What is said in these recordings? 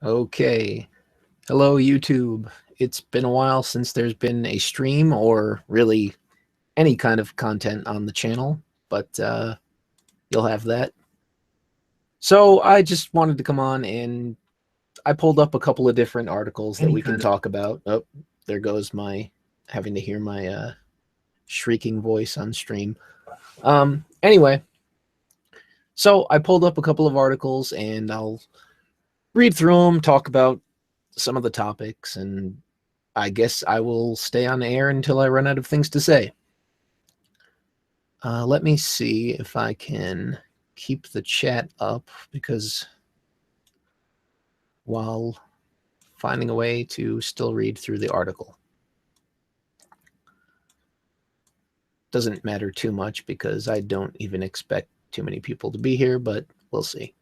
Okay. Hello, YouTube. It's been a while since there's been a stream or really any kind of content on the channel, but you'll have that. So I just wanted to come on and I pulled up a couple of different articles that we can talk about. Oh, there goes my having to hear my shrieking voice on stream. Anyway, so I pulled up a couple of articles and I'll read through them, talk about some of the topics, and I guess I will stay on air until I run out of things to say. Let me see if I can keep the chat up, because while finding a way to still read through the article. Doesn't matter too much because I don't even expect too many people to be here, but we'll see.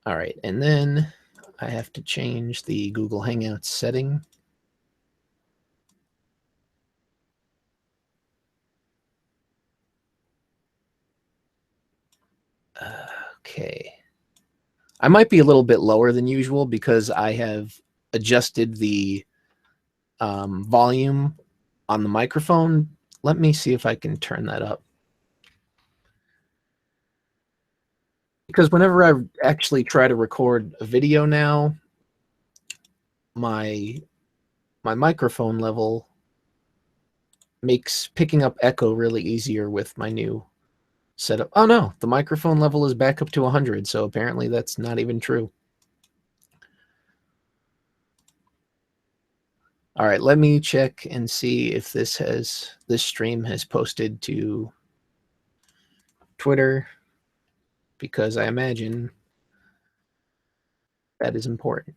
All right, and then I have to change the Google Hangouts setting. Okay. I might be a little bit lower than usual because I have adjusted the volume on the microphone. Let me see if I can turn that up. Because whenever I actually try to record a video now, my microphone level makes picking up echo really easier with my new setup. Oh no, the microphone level is back up to 100, so apparently that's not even true. All right, let me check and see if this stream has posted to Twitter, because I imagine that is important.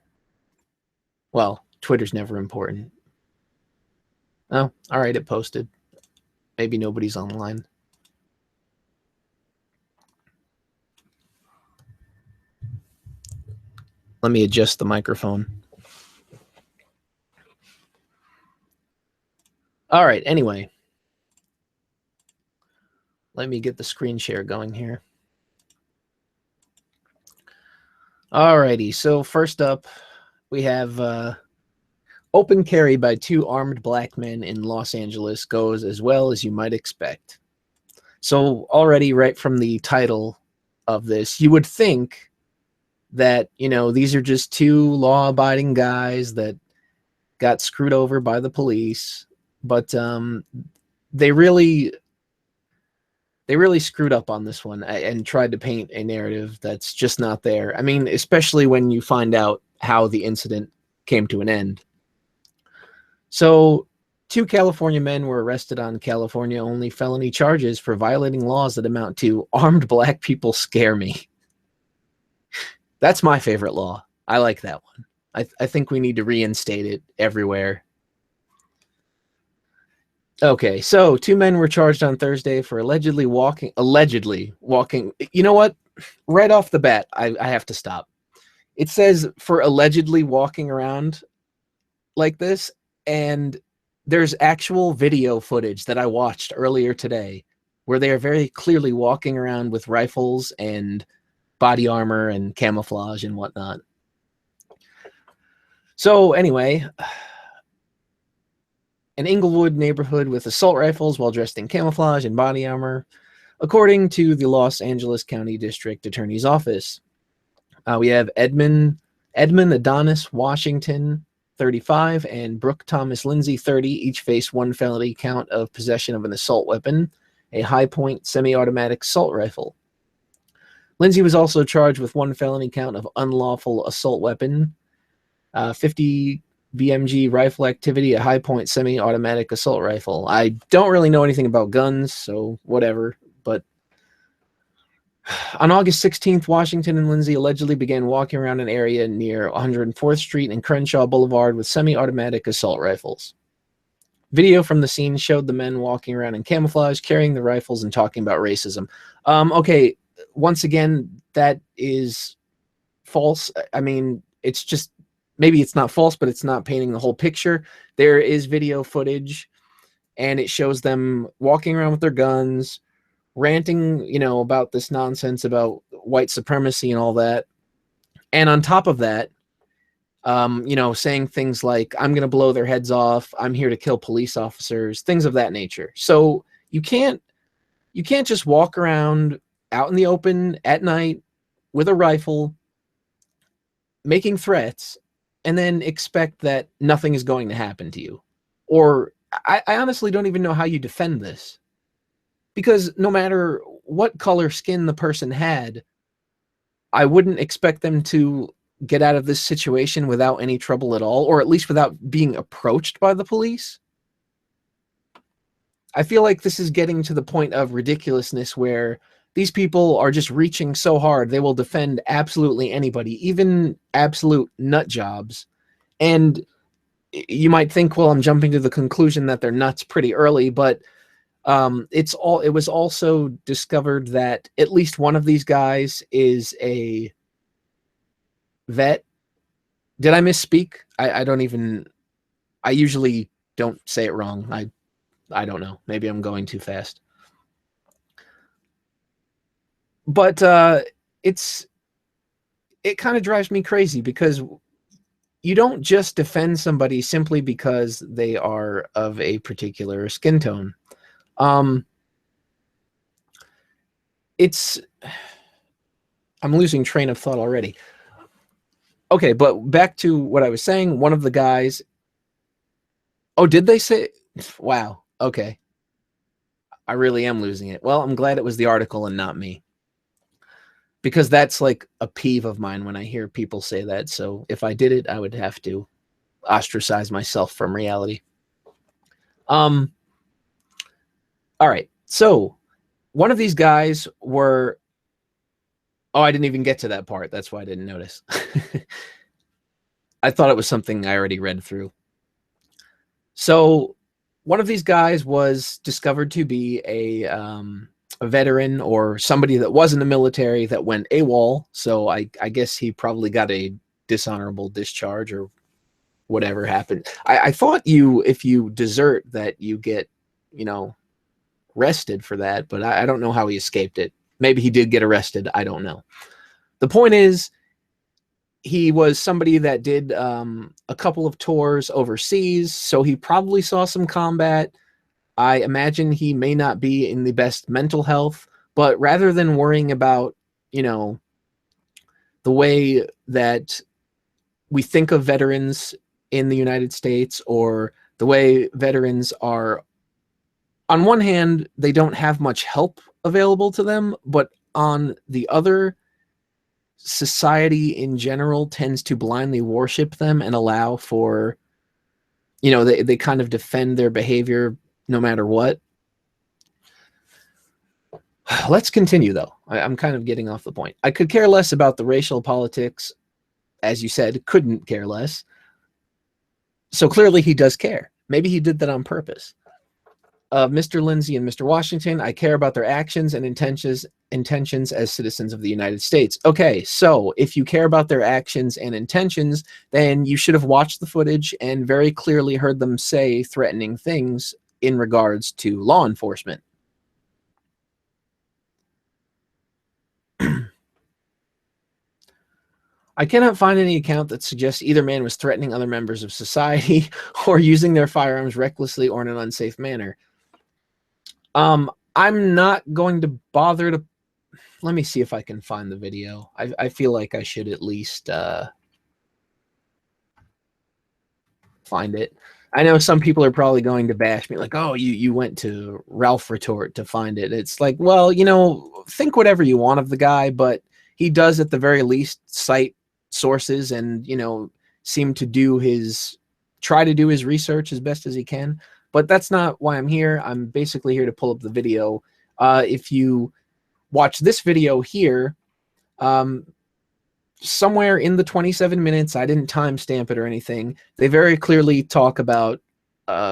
Well, Twitter's never important. Oh, all right, it posted. Maybe nobody's online. Let me adjust the microphone. All right, anyway. Let me get the screen share going here. Alrighty, so first up, we have open carry by 2 armed black men in Los Angeles goes as well as you might expect. So already right from the title of this, you would think that, you know, these are just 2 law-abiding guys that got screwed over by the police, but they really screwed up on this one and tried to paint a narrative that's just not there. I mean, especially when you find out how the incident came to an end. So 2 California men were arrested on California-only felony charges for violating laws that amount to armed black people scare me. That's my favorite law. I like that one. I think we need to reinstate it everywhere. Okay, so 2 men were charged on Thursday for allegedly walking. You know what? Right off the bat, I have to stop. It says for allegedly walking around like this, and there's actual video footage that I watched earlier today where they are very clearly walking around with rifles and body armor and camouflage and whatnot. So anyway, an Inglewood neighborhood with assault rifles while dressed in camouflage and body armor, according to the Los Angeles County District Attorney's Office. We have Edmund Adonis Washington, 35, and Brooke Thomas Lindsay, 30, each face 1 felony count of possession of an assault weapon, a high-point semi-automatic assault rifle. Lindsay was also charged with 1 felony count of unlawful assault weapon, 50 BMG rifle activity, a high-point semi-automatic assault rifle. I don't really know anything about guns, so whatever, but on August 16th, Washington and Lindsay allegedly began walking around an area near 104th Street and Crenshaw Boulevard with semi-automatic assault rifles. Video from the scene showed the men walking around in camouflage, carrying the rifles, and talking about racism. Okay, once again, that is false. I mean, it's just, maybe it's not false, but it's not painting the whole picture. There is video footage, and it shows them walking around with their guns, ranting, you know, about this nonsense about white supremacy and all that. And on top of that, you know, saying things like, I'm going to blow their heads off, I'm here to kill police officers, things of that nature. So you can't just walk around out in the open at night with a rifle making threats and then expect that nothing is going to happen to you. Or I honestly don't even know how you defend this, because no matter what color skin the person had, I wouldn't expect them to get out of this situation without any trouble at all, or at least without being approached by the police. I feel like this is getting to the point of ridiculousness where these people are just reaching so hard they will defend absolutely anybody, even absolute nut jobs. And you might think, well, I'm jumping to the conclusion that they're nuts pretty early, but it was also discovered that at least one of these guys is a vet. Did I misspeak? I usually don't say it wrong. I don't know. Maybe I'm going too fast. But it kind of drives me crazy, because you don't just defend somebody simply because they are of a particular skin tone. I'm losing train of thought already. Okay, but back to what I was saying. One of the guys. Oh, did they say? Wow. Okay. I really am losing it. Well, I'm glad it was the article and not me, because that's like a peeve of mine when I hear people say that. So if I did it, I would have to ostracize myself from reality. All right. So one of these guys were. Oh, I didn't even get to that part. That's why I didn't notice. I thought it was something I already read through. So one of these guys was discovered to be a veteran, or somebody that was in the military that went AWOL. So I guess he probably got a dishonorable discharge or whatever happened. I thought if you desert, that you get, arrested for that, but I don't know how he escaped it. Maybe he did get arrested. I don't know. The point is, he was somebody that did a couple of tours overseas, so he probably saw some combat. I imagine he may not be in the best mental health, but rather than worrying about, the way that we think of veterans in the United States, or the way veterans are, on one hand, they don't have much help available to them, but on the other, society in general tends to blindly worship them and allow for, they kind of defend their behavior no matter what. Let's continue, though. I'm kind of getting off the point. I could care less about the racial politics. As you said, couldn't care less. So clearly he does care. Maybe he did that on purpose. Mr. Lindsay and Mr. Washington, I care about their actions and intentions as citizens of the United States. Okay, so if you care about their actions and intentions, then you should have watched the footage and very clearly heard them say threatening things in regards to law enforcement. I cannot find any account that suggests either man was threatening other members of society or using their firearms recklessly or in an unsafe manner. I'm not going to bother to. Let me see if I can find the video. I feel like I should at least find it. I know some people are probably going to bash me, like, oh, you went to Ralph Retort to find it. It's like, well, think whatever you want of the guy, but he does at the very least cite sources and, seem to try to do his research as best as he can. But that's not why I'm here. I'm basically here to pull up the video. If you watch this video here, somewhere in the 27 minutes, I didn't timestamp it or anything, they very clearly talk about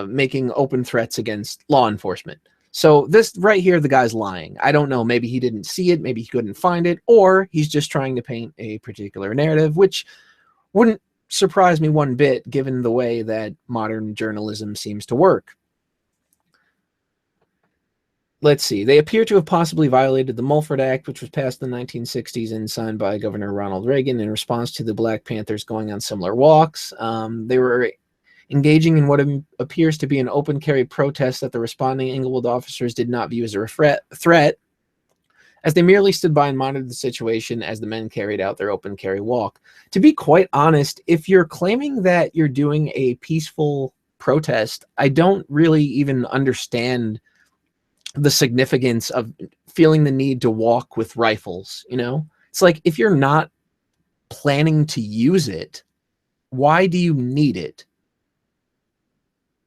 making open threats against law enforcement. So this right here, the guy's lying. I don't know. Maybe he didn't see it. Maybe he couldn't find it. Or he's just trying to paint a particular narrative, which wouldn't surprise me one bit, given the way that modern journalism seems to work. let's see. They appear to have possibly violated the Mulford Act, which was passed in the 1960s and signed by Governor Ronald Reagan in response to the Black Panthers going on similar walks. They were engaging in what appears to be an open carry protest that the responding Inglewood officers did not view as a threat, as they merely stood by and monitored the situation as the men carried out their open carry walk. To be quite honest, if you're claiming that you're doing a peaceful protest, I don't really even understand the significance of feeling the need to walk with rifles. It's like, if you're not planning to use it, why do you need it?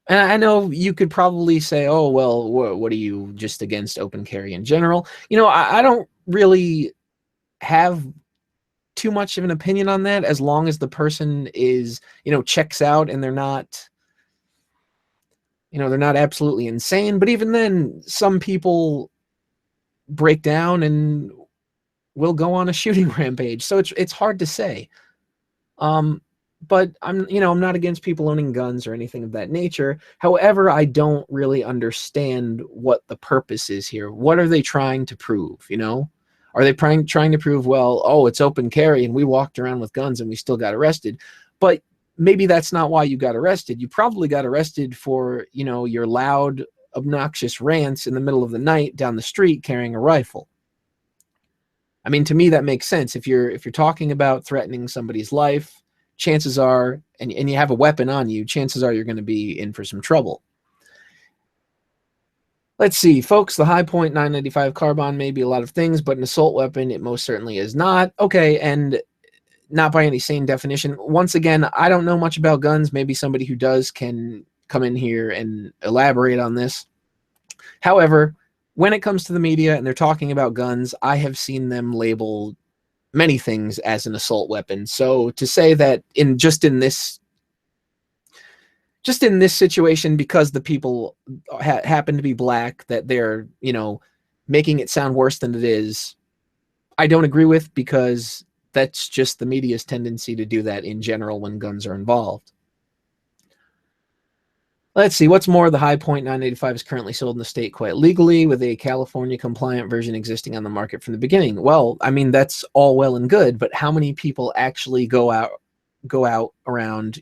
And I know you could probably say, oh, well, what are you, just against open carry in general? I don't really have too much of an opinion on that, as long as the person is, checks out and they're not, they're not absolutely insane. But even then, some people break down and will go on a shooting rampage. So it's hard to say. But I'm not against people owning guns or anything of that nature. However, I don't really understand what the purpose is here. What are they trying to prove? Are they trying to prove, well, oh, it's open carry and we walked around with guns and we still got arrested? But maybe that's not why you got arrested. You probably got arrested for, your loud, obnoxious rants in the middle of the night down the street carrying a rifle. I mean, to me, that makes sense. If you're talking about threatening somebody's life, chances are, and you have a weapon on you, chances are you're going to be in for some trouble. Let's see, folks, the High Point 995 carbine may be a lot of things, but an assault weapon, it most certainly is not. Okay, and not by any sane definition. Once again, I don't know much about guns. Maybe somebody who does can come in here and elaborate on this. However, when it comes to the media and they're talking about guns, I have seen them label many things as an assault weapon. So to say that just in this situation, because the people happen to be black, that they're, making it sound worse than it is, I don't agree with, because that's just the media's tendency to do that in general when guns are involved. Let's see, what's more, the High Point 985 is currently sold in the state quite legally, with a California compliant version existing on the market from the beginning. Well, I mean, that's all well and good, but how many people actually go out around,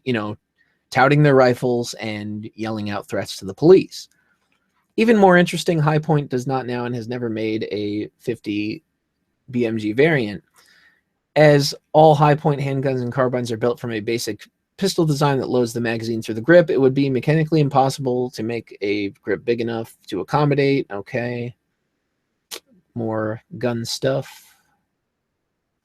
touting their rifles and yelling out threats to the police? Even more interesting, High Point does not now and has never made a 50 BMG variant. As all High Point handguns and carbines are built from a basic pistol design that loads the magazine through the grip, it would be mechanically impossible to make a grip big enough to accommodate. Okay. More gun stuff.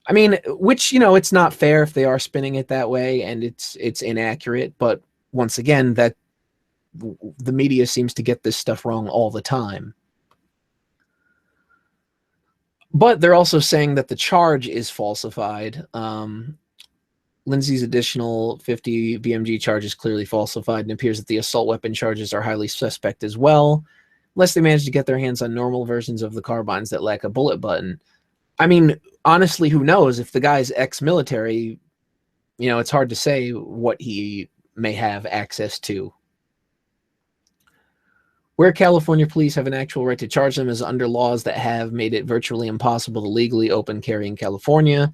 I mean, which, it's not fair if they are spinning it that way, and it's inaccurate. But once again, that the media seems to get this stuff wrong all the time. But they're also saying that the charge is falsified. Lindsay's additional 50 BMG charge is clearly falsified, and it appears that the assault weapon charges are highly suspect as well, unless they manage to get their hands on normal versions of the carbines that lack a bullet button. I mean, honestly, who knows? If the guy's ex-military, it's hard to say what he may have access to. Where California police have an actual right to charge them is under laws that have made it virtually impossible to legally open carry in California.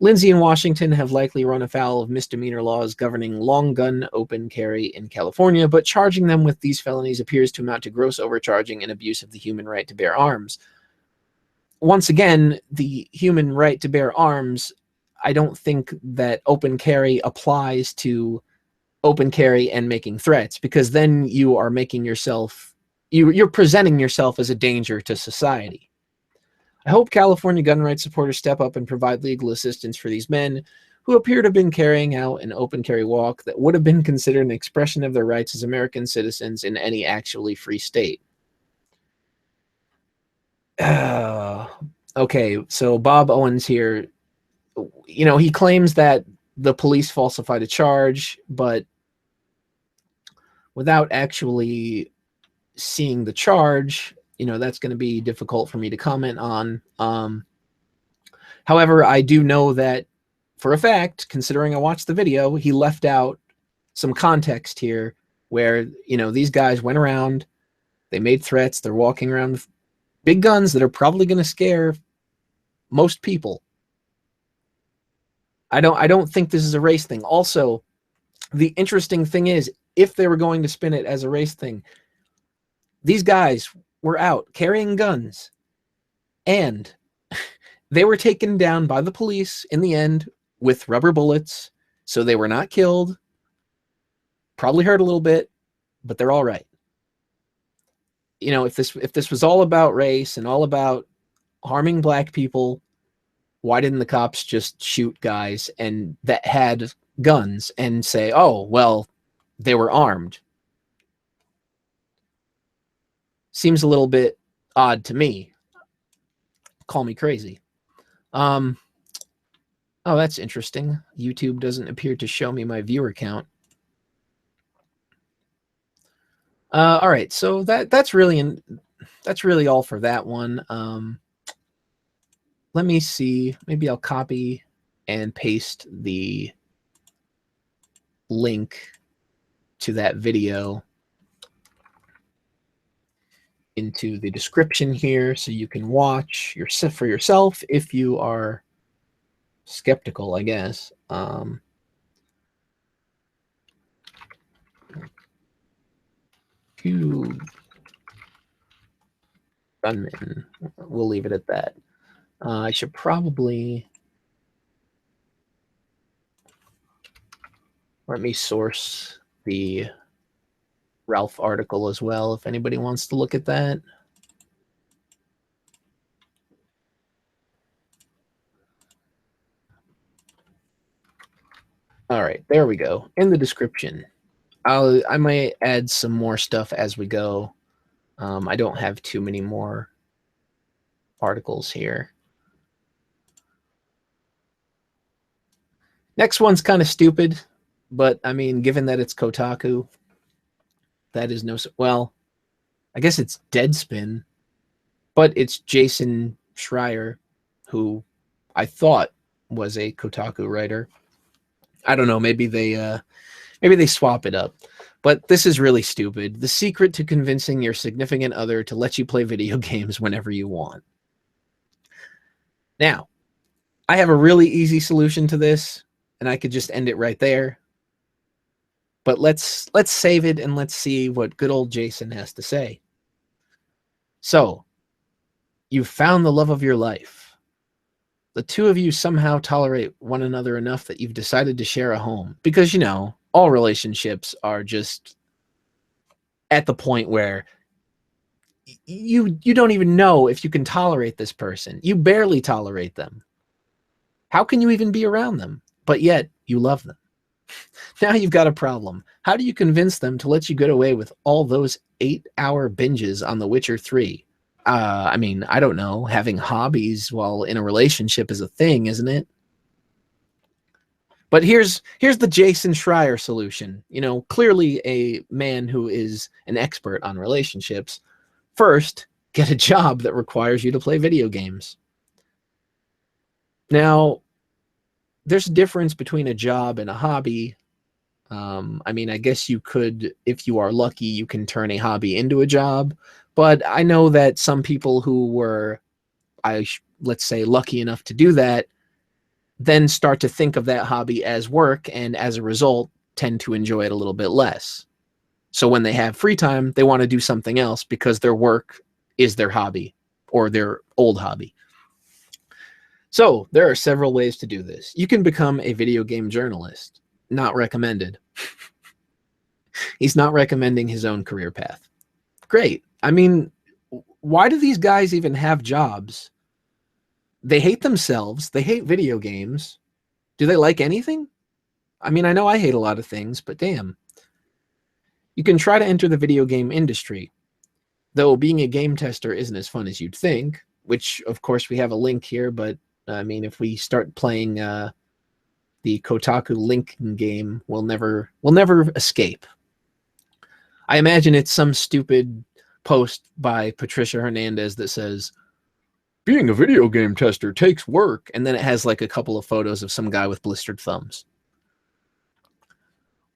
Lindsay and Washington have likely run afoul of misdemeanor laws governing long gun open carry in California, but charging them with these felonies appears to amount to gross overcharging and abuse of the human right to bear arms. Once again, the human right to bear arms, I don't think that open carry applies to open carry and making threats, because then you are making yourself, you're presenting yourself as a danger to society. I hope California gun rights supporters step up and provide legal assistance for these men who appear to have been carrying out an open carry walk that would have been considered an expression of their rights as American citizens in any actually free state. Okay, so Bob Owens here, he claims that the police falsified a charge, but without actually seeing the charge, that's going to be difficult for me to comment on. However, I do know that for a fact, considering I watched the video, he left out some context here where, these guys went around They made threats. They're walking around with big guns that are probably going to scare most people. I don't think this is a race thing. Also, the interesting thing is, if they were going to spin it as a race thing, these guys were out carrying guns, and they were taken down by the police in the end with rubber bullets, so they were not killed. Probably hurt a little bit, but they're all right. You know, if this was all about race and all about harming black people, why didn't the cops just shoot guys and that had guns and say, oh, well, they were armed? Seems a little bit odd to me. Call me crazy. Oh, that's interesting. YouTube doesn't appear to show me my viewer count. All right, so that's really all for that one. Let me see. Maybe I'll copy and paste the link to that video into the description here so you can watch for yourself if you are skeptical, I guess. Two gunmen. We'll leave it at that. I should probably let me source the Ralph article as well if anybody wants to look at that. All right, there we go. In the description, I might add some more stuff as we go. I don't have too many more articles here. Next one's kind of stupid, but I mean, given that it's Kotaku, that is no, well, I guess it's Deadspin, but it's Jason Schreier, who I thought was a Kotaku writer. I don't know, maybe they swap it up. But this is really stupid. The secret to convincing your significant other to let you play video games whenever you want. Now, I have a really easy solution to this, and I could just end it right there. But let's save it and let's see what good old Jason has to say. So, you've found the love of your life. The two of you somehow tolerate one another enough that you've decided to share a home. Because, you know, all relationships are just at the point where you don't even know if you can tolerate this person. You barely tolerate them. How can you even be around them? But yet, you love them. Now you've got a problem. How do you convince them to let you get away with all those 8-hour binges on The Witcher 3? I mean, I don't know. Having hobbies while in a relationship is a thing, isn't it? But here's the Jason Schreier solution. You know, clearly a man who is an expert on relationships. First, get a job that requires you to play video games. Now, there's a difference between a job and a hobby. I mean, I guess you could, if you are lucky, you can turn a hobby into a job. But I know that some people who were, let's say, lucky enough to do that, then start to think of that hobby as work, and as a result, tend to enjoy it a little bit less. So when they have free time, they want to do something else because their work is their hobby or their old hobby. So there are several ways to do this. You can become a video game journalist. Not recommended. He's not recommending his own career path. Great. I mean, why do these guys even have jobs? They hate themselves. They hate video games. Do they like anything? I mean, I know I hate a lot of things, but damn. You can try to enter the video game industry, though being a game tester isn't as fun as you'd think, which, of course, we have a link here, but, I mean, if we start playing the Kotaku linking game, we'll never escape. I imagine it's some stupid post by Patricia Hernandez that says, being a video game tester takes work, and then it has like a couple of photos of some guy with blistered thumbs.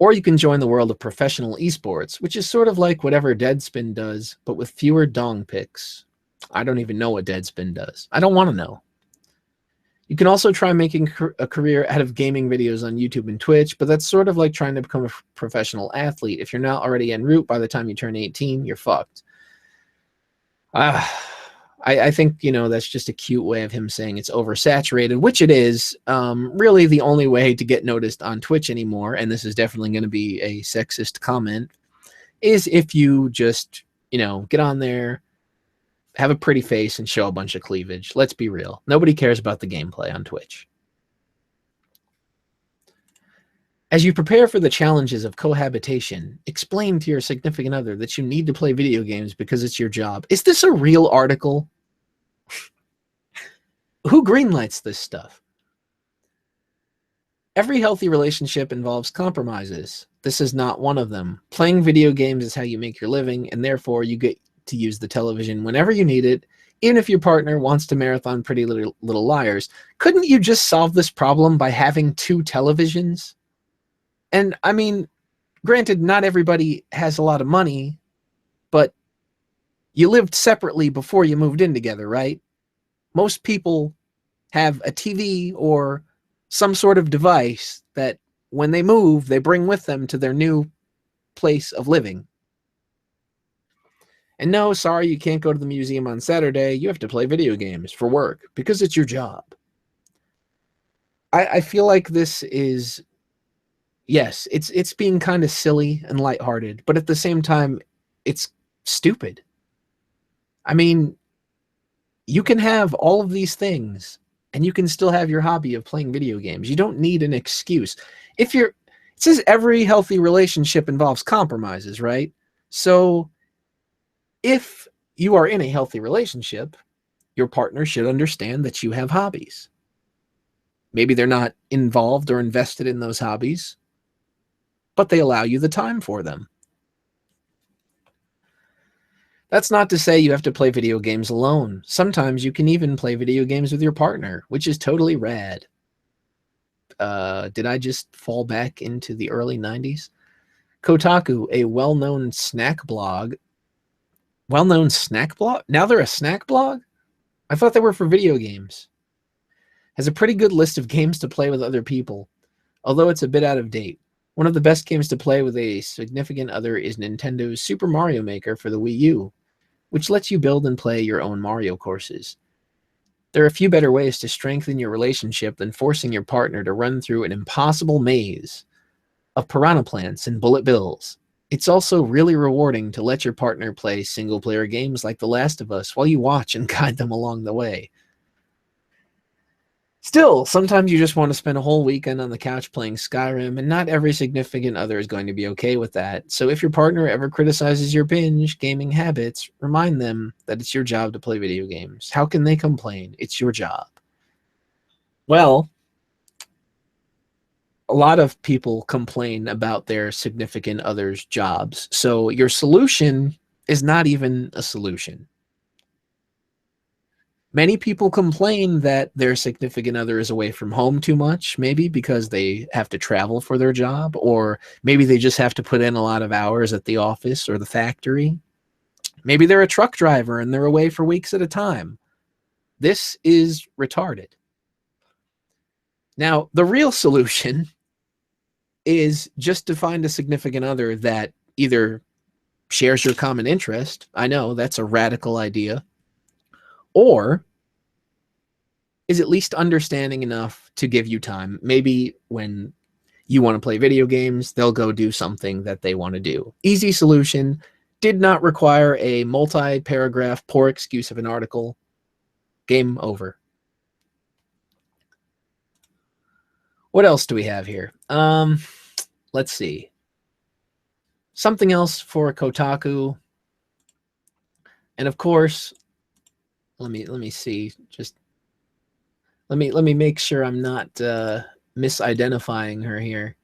Or you can join the world of professional esports, which is sort of like whatever Deadspin does, but with fewer dong picks. I don't even know what Deadspin does. I don't want to know. You can also try making a career out of gaming videos on YouTube and Twitch, but that's sort of like trying to become a professional athlete. If you're not already en route by the time you turn 18, you're fucked. I think, that's just a cute way of him saying it's oversaturated, which it is. Really the only way to get noticed on Twitch anymore, and this is definitely going to be a sexist comment, is if you just, get on there, have a pretty face, and show a bunch of cleavage. Let's be real. Nobody cares about the gameplay on Twitch. As you prepare for the challenges of cohabitation, explain to your significant other that you need to play video games because it's your job. Is this a real article? Who greenlights this stuff? Every healthy relationship involves compromises. This is not one of them. Playing video games is how you make your living, and therefore you get to use the television whenever you need it, even if your partner wants to marathon Pretty Little Liars. Couldn't you just solve this problem by having 2 televisions? And I mean, granted, not everybody has a lot of money, but you lived separately before you moved in together, right? Most people have a TV or some sort of device that when they move, they bring with them to their new place of living. And no, sorry, you can't go to the museum on Saturday. You have to play video games for work because it's your job. I feel like this is, yes, it's being kind of silly and lighthearted, but at the same time, it's stupid. I mean, you can have all of these things and you can still have your hobby of playing video games. You don't need an excuse. It says every healthy relationship involves compromises, right? So if you are in a healthy relationship, your partner should understand that you have hobbies. Maybe they're not involved or invested in those hobbies, but they allow you the time for them. That's not to say you have to play video games alone. Sometimes you can even play video games with your partner, which is totally rad. Did I just fall back into the early 90s? Kotaku, a well-known snack blog. Well-known snack blog? Now they're a snack blog? I thought they were for video games. Has a pretty good list of games to play with other people, although it's a bit out of date. One of the best games to play with a significant other is Nintendo's Super Mario Maker for the Wii U, which lets you build and play your own Mario courses. There are a few better ways to strengthen your relationship than forcing your partner to run through an impossible maze of piranha plants and bullet bills. It's also really rewarding to let your partner play single-player games like The Last of Us while you watch and guide them along the way. Still, sometimes you just want to spend a whole weekend on the couch playing Skyrim, and not every significant other is going to be okay with that. So if your partner ever criticizes your binge gaming habits, remind them that it's your job to play video games. How can they complain? It's your job. Well, a lot of people complain about their significant other's jobs. So your solution is not even a solution. Many people complain that their significant other is away from home too much, maybe because they have to travel for their job, or maybe they just have to put in a lot of hours at the office or the factory. Maybe they're a truck driver and they're away for weeks at a time. This is retarded. Now, the real solution is just to find a significant other that either shares your common interest. I know that's a radical idea. Or is at least understanding enough to give you time. Maybe when you want to play video games, they'll go do something that they want to do. Easy solution. Did not require a multi-paragraph poor excuse of an article. Game over. What else do we have here? Let's see. Something else for Kotaku. And of course, let me see. Just let me make sure I'm not misidentifying her here.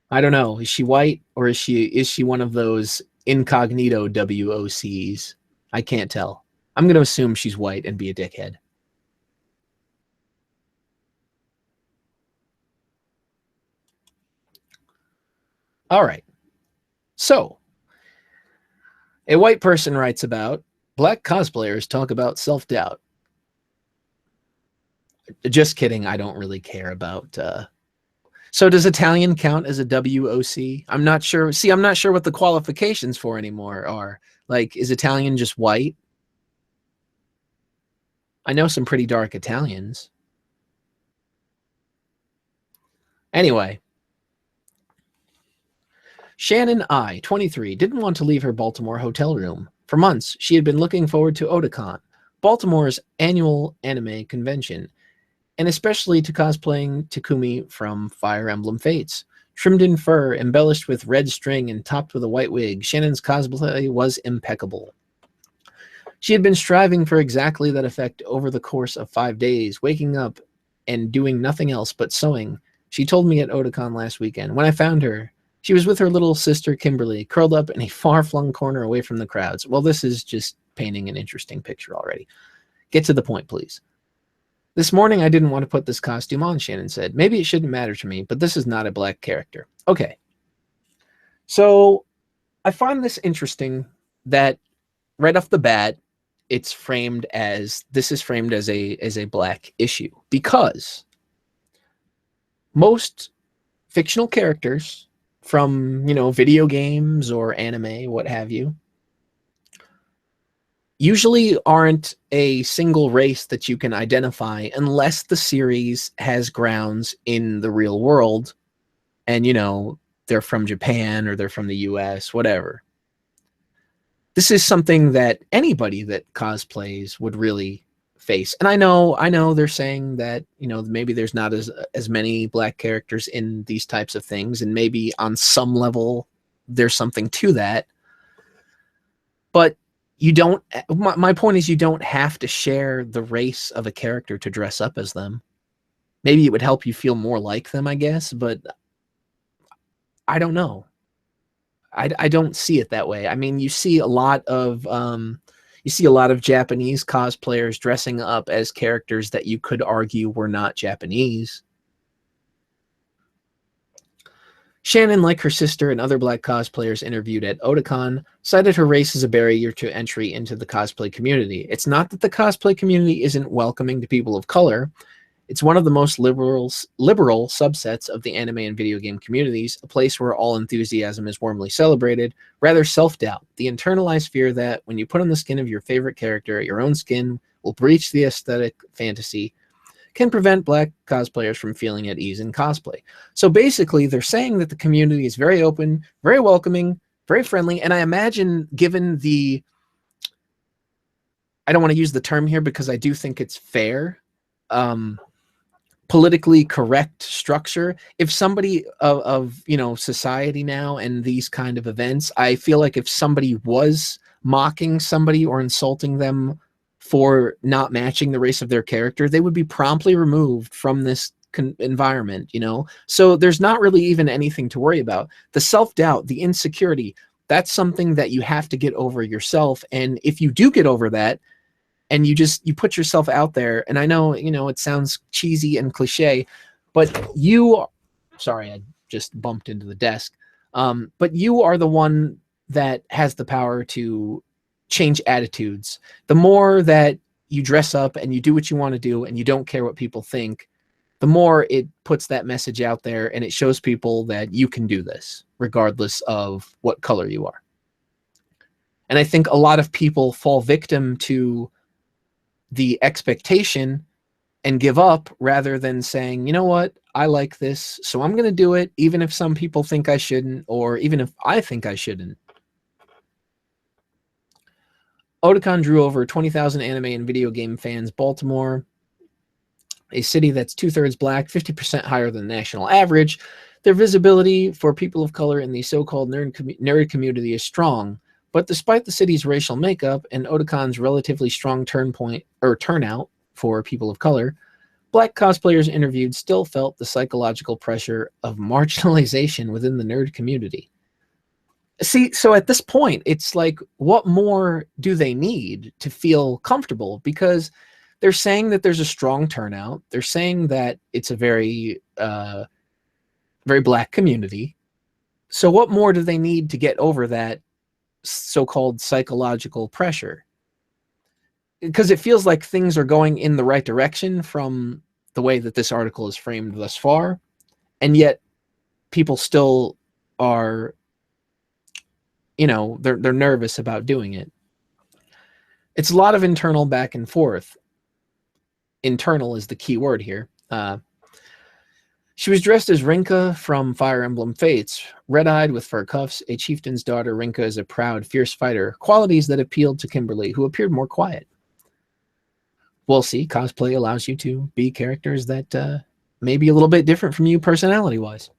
I don't know. Is she white or is she one of those incognito WOCs? I can't tell. I'm going to assume she's white and be a dickhead. All right. So, a white person writes about black cosplayers talk about self-doubt. Just kidding. I don't really care about. So does Italian count as a WOC? I'm not sure. See, I'm not sure what the qualifications for anymore are. Like, is Italian just white? I know some pretty dark Italians. Anyway, Shannon I, 23, didn't want to leave her Baltimore hotel room. For months, she had been looking forward to Otakon, Baltimore's annual anime convention, and especially to cosplaying Takumi from Fire Emblem Fates. Trimmed in fur, embellished with red string, and topped with a white wig, Shannon's cosplay was impeccable. She had been striving for exactly that effect over the course of 5 days, waking up and doing nothing else but sewing. She told me at Otakon last weekend. When I found her, she was with her little sister Kimberly, curled up in a far-flung corner away from the crowds. Well, this is just painting an interesting picture already. Get to the point, please. This morning, I didn't want to put this costume on, Shannon said. Maybe it shouldn't matter to me, but this is not a black character. Okay. So I find this interesting that right off the bat, it's framed as a black issue, because most fictional characters from, video games or anime, what have you, usually aren't a single race that you can identify unless the series has grounds in the real world and, they're from Japan or they're from the US, whatever. This is something that anybody that cosplays would really face. And I know they're saying that, maybe there's not as many black characters in these types of things, and maybe on some level there's something to that. But you don't, my point is, you don't have to share the race of a character to dress up as them. Maybe it would help you feel more like them, I guess, but I don't know. I don't see it that way. I mean, you see a lot of Japanese cosplayers dressing up as characters that you could argue were not Japanese. Shannon, like her sister and other black cosplayers interviewed at Otakon, cited her race as a barrier to entry into the cosplay community. It's not that the cosplay community isn't welcoming to people of color. It's one of the most liberal subsets of the anime and video game communities, a place where all enthusiasm is warmly celebrated. Rather, self-doubt, the internalized fear that when you put on the skin of your favorite character, your own skin will breach the aesthetic fantasy, can prevent black cosplayers from feeling at ease in cosplay. So basically, they're saying that the community is very open, very welcoming, very friendly, and I imagine, given the, I don't want to use the term here because I do think it's fair, politically correct structure, if somebody of society now and these kind of events, I feel like if somebody was mocking somebody or insulting them for not matching the race of their character, they would be promptly removed from this environment, so there's not really even anything to worry about. The self-doubt, the insecurity, that's something that you have to get over yourself. And if you do get over that, and you put yourself out there, and I know, it sounds cheesy and cliche, but sorry, I just bumped into the desk. But you are the one that has the power to change attitudes. The more that you dress up and you do what you want to do and you don't care what people think, the more it puts that message out there, and it shows people that you can do this regardless of what color you are. And I think a lot of people fall victim to the expectation and give up, rather than saying, you know what, I like this, so I'm going to do it, even if some people think I shouldn't, or even if I think I shouldn't. Otakon drew over 20,000 anime and video game fans. Baltimore, a city that's 2/3 black, 50% higher than the national average. Their visibility for people of color in the so-called nerd community is strong. But despite the city's racial makeup and Otakon's relatively strong turnout for people of color, black cosplayers interviewed still felt the psychological pressure of marginalization within the nerd community. See, so at this point, it's like, what more do they need to feel comfortable? Because they're saying that there's a strong turnout. They're saying that it's a very, very black community. So what more do they need to get over that so-called psychological pressure? Because it feels like things are going in the right direction from the way that this article is framed thus far, and yet people still are, they're nervous about doing it. It's a lot of internal back and forth. Internal is the key word here. She was dressed as Rinka from Fire Emblem Fates, red-eyed with fur cuffs. A chieftain's daughter, Rinka is a proud, fierce fighter, qualities that appealed to Kimberly, who appeared more quiet. We'll see. Cosplay allows you to be characters that may be a little bit different from you personality-wise,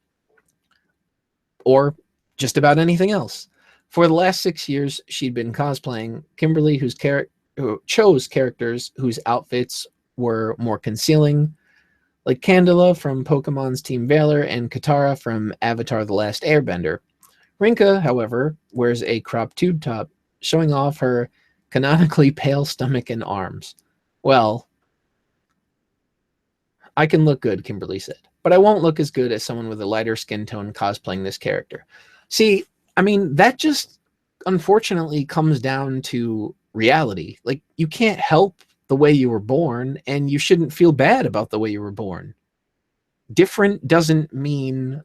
or just about anything else. For the last 6 years, she'd been cosplaying. Kimberly, who chose characters whose outfits were more concealing, like Candela from Pokemon's Team Valor and Katara from Avatar The Last Airbender. Rinka, however, wears a cropped tube top, showing off her canonically pale stomach and arms. Well, I can look good, Kimberly said, but I won't look as good as someone with a lighter skin tone cosplaying this character. See, I mean, that just unfortunately comes down to reality. Like, you can't help the way you were born, and you shouldn't feel bad about the way you were born. Different doesn't mean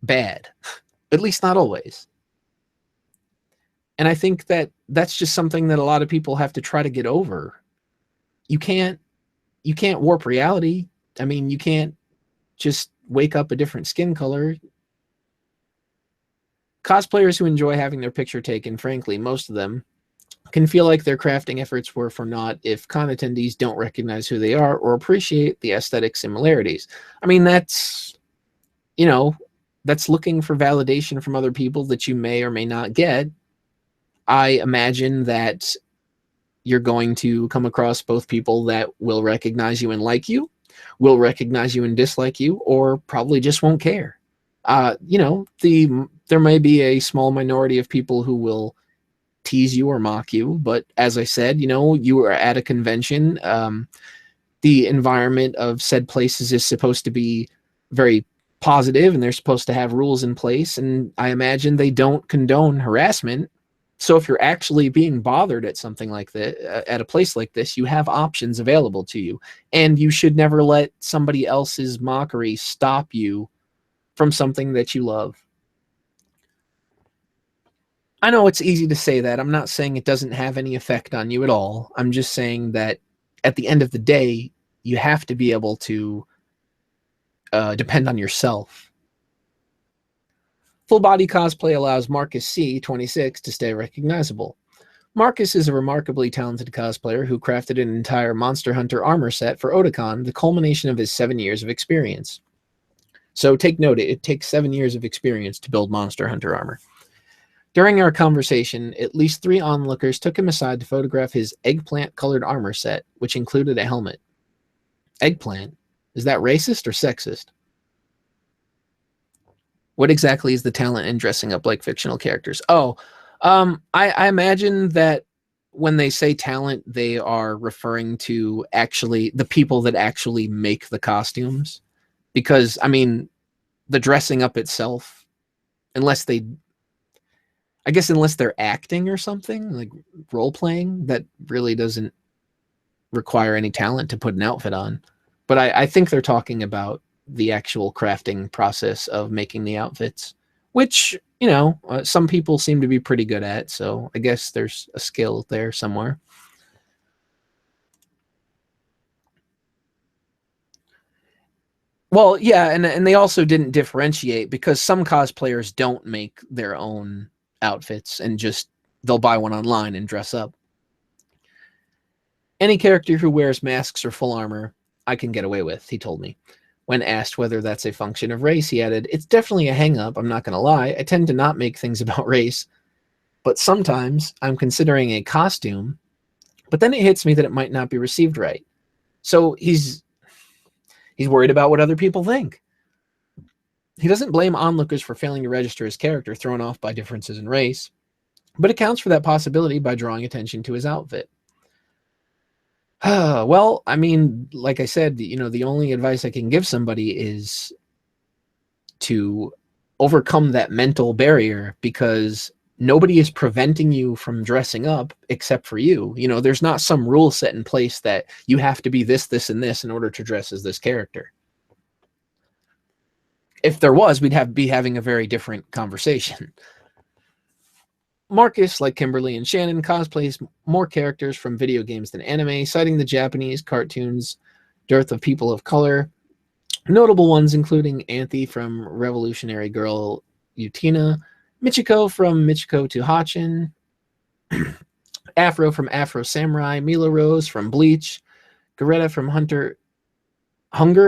bad, at least not always. And I think that that's just something that a lot of people have to try to get over. You can't warp reality. I mean, you can't just wake up a different skin color. Cosplayers who enjoy having their picture taken, frankly, most of them, can feel like their crafting efforts were for naught if con attendees don't recognize who they are or appreciate the aesthetic similarities. I mean, that's looking for validation from other people that you may or may not get. I imagine that you're going to come across both people that will recognize you and like you, will recognize you and dislike you, or probably just won't care. There may be a small minority of people who will tease you or mock you, but as I said, you are at a convention. The environment of said places is supposed to be very positive, and they're supposed to have rules in place, and I imagine they don't condone harassment. So if you're actually being bothered at something like this, at a place like this, you have options available to you, and you should never let somebody else's mockery stop you from something that you love. I know it's easy to say that. I'm not saying it doesn't have any effect on you at all. I'm just saying that at the end of the day, you have to be able to depend on yourself. Full body cosplay allows Marcus C, 26, to stay recognizable. Marcus is a remarkably talented cosplayer who crafted an entire Monster Hunter armor set for Otakon, the culmination of his 7 years of experience. So take note, it takes 7 years of experience to build Monster Hunter armor. During our conversation, at least 3 onlookers took him aside to photograph his eggplant-colored armor set, which included a helmet. Eggplant? Is that racist or sexist? What exactly is the talent in dressing up like fictional characters? Oh, I imagine that when they say talent, they are referring to actually the people that actually make the costumes. Because, I mean, the dressing up itself, unless they're acting or something, like role-playing, that really doesn't require any talent to put an outfit on. But I think they're talking about the actual crafting process of making the outfits, which, some people seem to be pretty good at, so I guess there's a skill there somewhere. Well, yeah, and they also didn't differentiate, because some cosplayers don't make their own outfits and just they'll buy one online and dress up. Any character who wears masks or full armor, I can get away with, he told me. When asked whether that's a function of race, he added, "It's definitely a hang-up, I'm not going to lie. I tend to not make things about race, but sometimes I'm considering a costume, but then it hits me that it might not be received right." So he's worried about what other people think. He doesn't blame onlookers for failing to register his character, thrown off by differences in race, but accounts for that possibility by drawing attention to his outfit. Well, I mean, like I said, the only advice I can give somebody is to overcome that mental barrier, because nobody is preventing you from dressing up except for you. You know, there's not some rule set in place that you have to be this, this, and this in order to dress as this character. If there was, we'd be having a very different conversation. Marcus, like Kimberly and Shannon, cosplays more characters from video games than anime, citing the Japanese cartoons' dearth of people of color. Notable ones including Anthe from Revolutionary Girl Utena, Michiko from Michiko to Hachin, Afro from Afro Samurai, Mila Rose from Bleach, Garetta from Hunger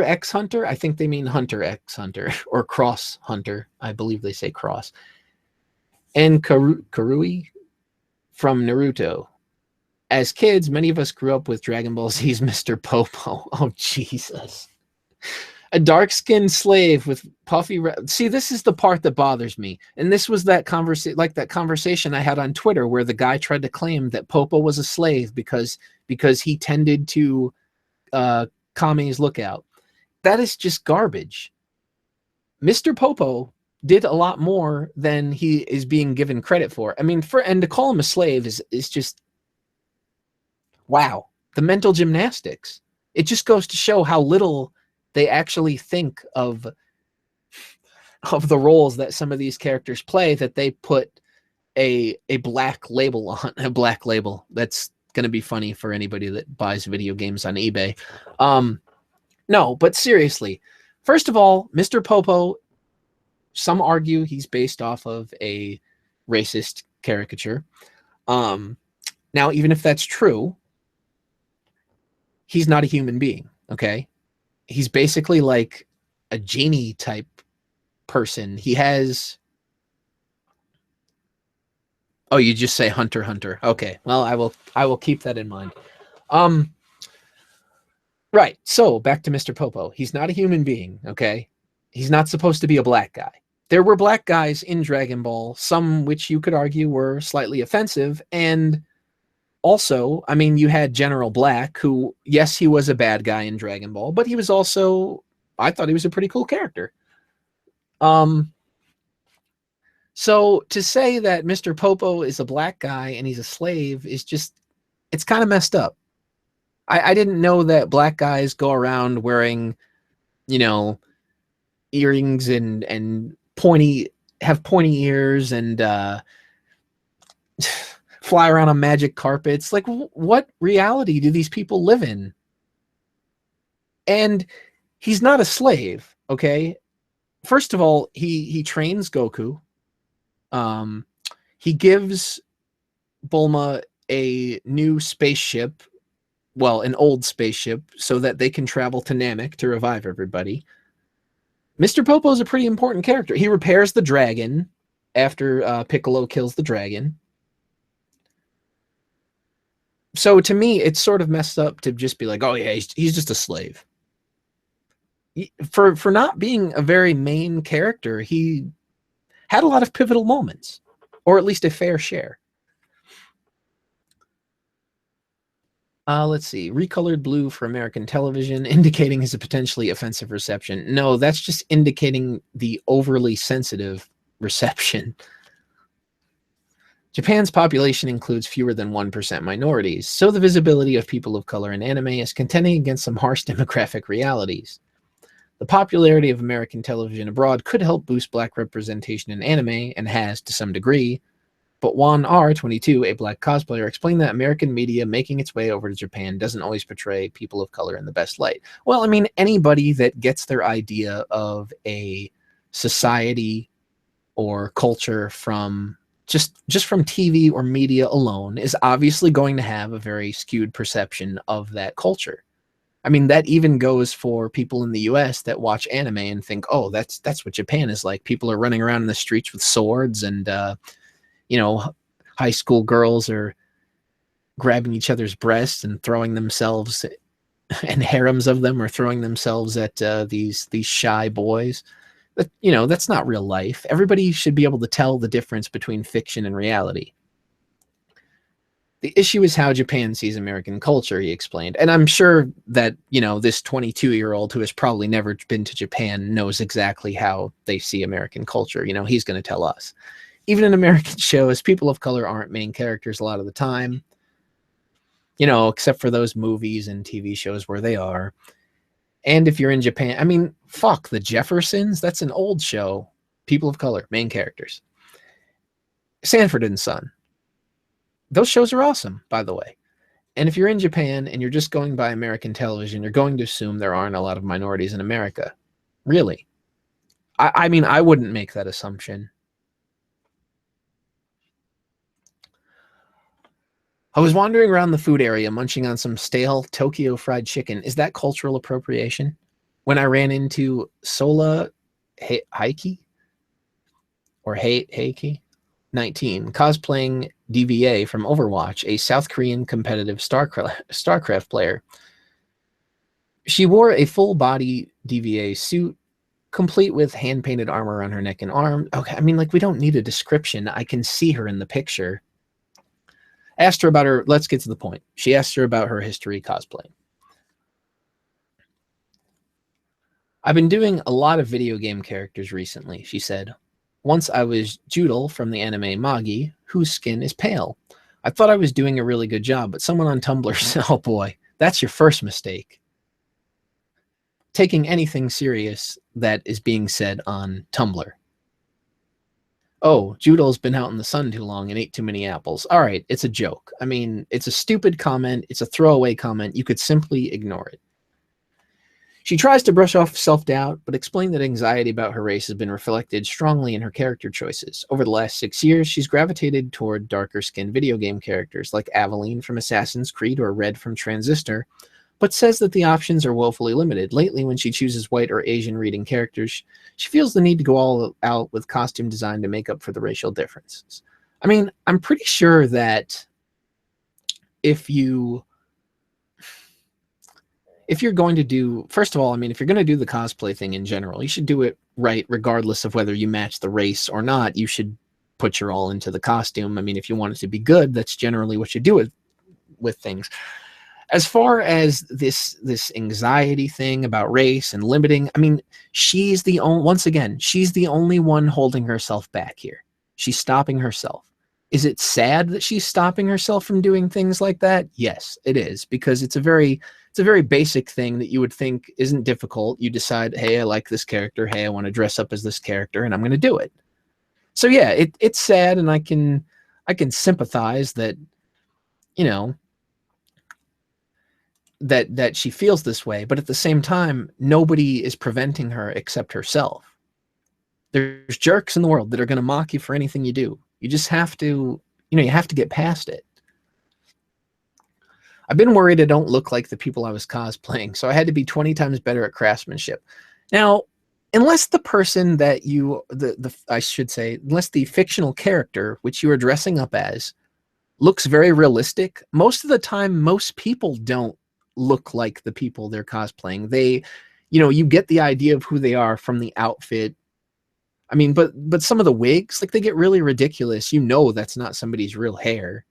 X Hunter. I think they mean Hunter X Hunter, or Cross Hunter. I believe they say Cross. And Karui from Naruto. As kids, many of us grew up with Dragon Ball Z's Mr. Popo. Oh, Jesus. A dark-skinned slave with puffy... See, this is the part that bothers me. And this was that conversation I had on Twitter where the guy tried to claim that Popo was a slave because he tended to Kame's lookout. That is just garbage. Mr. Popo did a lot more than he is being given credit for. I mean, and to call him a slave is just... Wow. The mental gymnastics. It just goes to show how little they actually think of the roles that some of these characters play, that they put a black label on. A black label. That's going to be funny for anybody that buys video games on eBay. No, but seriously. First of all, Mr. Popo, some argue he's based off of a racist caricature. Now, even if that's true, he's not a human being, okay? He's basically like a genie type person. He has... Oh, you just say Hunter Hunter. Okay, well, I will keep that in mind. Right, so back to Mr. Popo. He's not a human being, okay? He's not supposed to be a black guy. There were black guys in Dragon Ball, some which you could argue were slightly offensive, and also, I mean, you had General Black, who, yes, he was a bad guy in Dragon Ball, but he was also, I thought he was a pretty cool character. So to say that Mr. Popo is a black guy and he's a slave is just, it's kind of messed up. I didn't know that black guys go around wearing, you know, earrings and have pointy ears and fly around on magic carpets. Like, what reality do these people live in? And he's not a slave, okay? First of all, he trains Goku. He gives Bulma a new spaceship, well, an old spaceship, so that they can travel to Namek to revive everybody. Mr. Popo is a pretty important character. He repairs the dragon after Piccolo kills the dragon. So to me, it's sort of messed up to just be like, oh yeah, he's just a slave. For not being a very main character, he had a lot of pivotal moments, or at least a fair share. Let's see. Recolored blue for American television, indicating his potentially offensive reception. No, that's just indicating the overly sensitive reception. Japan's population includes fewer than 1% minorities, so the visibility of people of color in anime is contending against some harsh demographic realities. The popularity of American television abroad could help boost black representation in anime, and has to some degree, but Juan R. 22, a black cosplayer, explained that American media making its way over to Japan doesn't always portray people of color in the best light. Well, I mean, anybody that gets their idea of a society or culture from just from TV or media alone is obviously going to have a very skewed perception of that culture. I mean, that even goes for people in the US that watch anime and think, oh, that's what Japan is like. People are running around in the streets with swords, and you know, high school girls are grabbing each other's breasts and throwing themselves, and harems of them are throwing themselves at these shy boys. But, you know, that's not real life. Everybody should be able to tell the difference between fiction and reality. The issue is how Japan sees American culture, he explained. And I'm sure that, this 22-year-old who has probably never been to Japan knows exactly how they see American culture. He's going to tell us. Even in American shows, people of color aren't main characters a lot of the time, except for those movies and TV shows where they are. And if you're in Japan, I mean, fuck, The Jeffersons, that's an old show. People of color, main characters. Sanford and Son. Those shows are awesome, by the way. And if you're in Japan and you're just going by American television, you're going to assume there aren't a lot of minorities in America. Really. I mean, I wouldn't make that assumption. I was wandering around the food area, munching on some stale Tokyo fried chicken. Is that cultural appropriation? When I ran into Sola Heiki or Heiki 19, cosplaying DVA from Overwatch, a South Korean competitive StarCraft player. She wore a full-body DVA suit, complete with hand-painted armor on her neck and arm. Okay, I mean, like, we don't need a description. I can see her in the picture. Asked her about her, let's get to the point. She asked her about her history cosplaying. I've been doing a lot of video game characters recently, she said. Once I was Judel from the anime Magi, whose skin is pale. I thought I was doing a really good job, but someone on Tumblr said, oh boy, that's your first mistake. Taking anything serious that is being said on Tumblr. Oh, Judel's been out in the sun too long and ate too many apples. All right, it's a joke. I mean, it's a stupid comment. It's a throwaway comment. You could simply ignore it. She tries to brush off self-doubt, but explained that anxiety about her race has been reflected strongly in her character choices. Over the last 6 years, she's gravitated toward darker-skinned video game characters like Aveline from Assassin's Creed or Red from Transistor, but says that the options are woefully limited. Lately, when she chooses white or Asian-reading characters, she feels the need to go all out with costume design to make up for the racial differences. I mean, I'm pretty sure that if you're going to do, first of all, I mean, if you're going to do the cosplay thing in general, you should do it right, regardless of whether you match the race or not. You should put your all into the costume. I mean, if you want it to be good, that's generally what you do with things. As far as this anxiety thing about race and limiting, I mean, she's the only, once again, she's the only one holding herself back here. She's stopping herself. Is it sad that she's stopping herself from doing things like that? Yes, it is, because it's a very basic thing that you would think isn't difficult. You decide, hey, I like this character. Hey, I want to dress up as this character, and I'm going to do it. So yeah, it's sad, and I can sympathize that, that she feels this way, but at the same time, nobody is preventing her except herself. There's jerks in the world that are going to mock you for anything you do. You just have to, you have to get past it. I've been worried I don't look like the people I was cosplaying, so I had to be 20 times better at craftsmanship. Now, unless the person that I should say, unless the fictional character which you are dressing up as looks very realistic, most of the time, most people don't look like the people they're cosplaying. They, you get the idea of who they are from the outfit. I mean, but some of the wigs, like, they get really ridiculous. That's not somebody's real hair.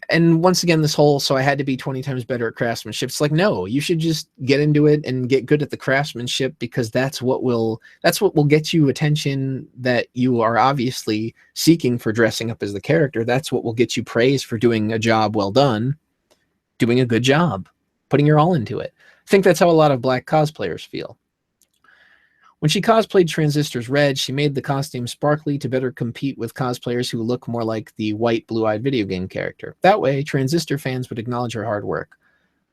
And once again, this whole, so I had to be 20 times better at craftsmanship. It's like, no, you should just get into it and get good at the craftsmanship, because that's what will get you attention that you are obviously seeking for dressing up as the character. That's what will get you praise for doing a job well done, doing a good job, putting your all into it. I think that's how a lot of black cosplayers feel. When she cosplayed Transistor's Red, she made the costume sparkly to better compete with cosplayers who look more like the white, blue-eyed video game character. That way, Transistor fans would acknowledge her hard work.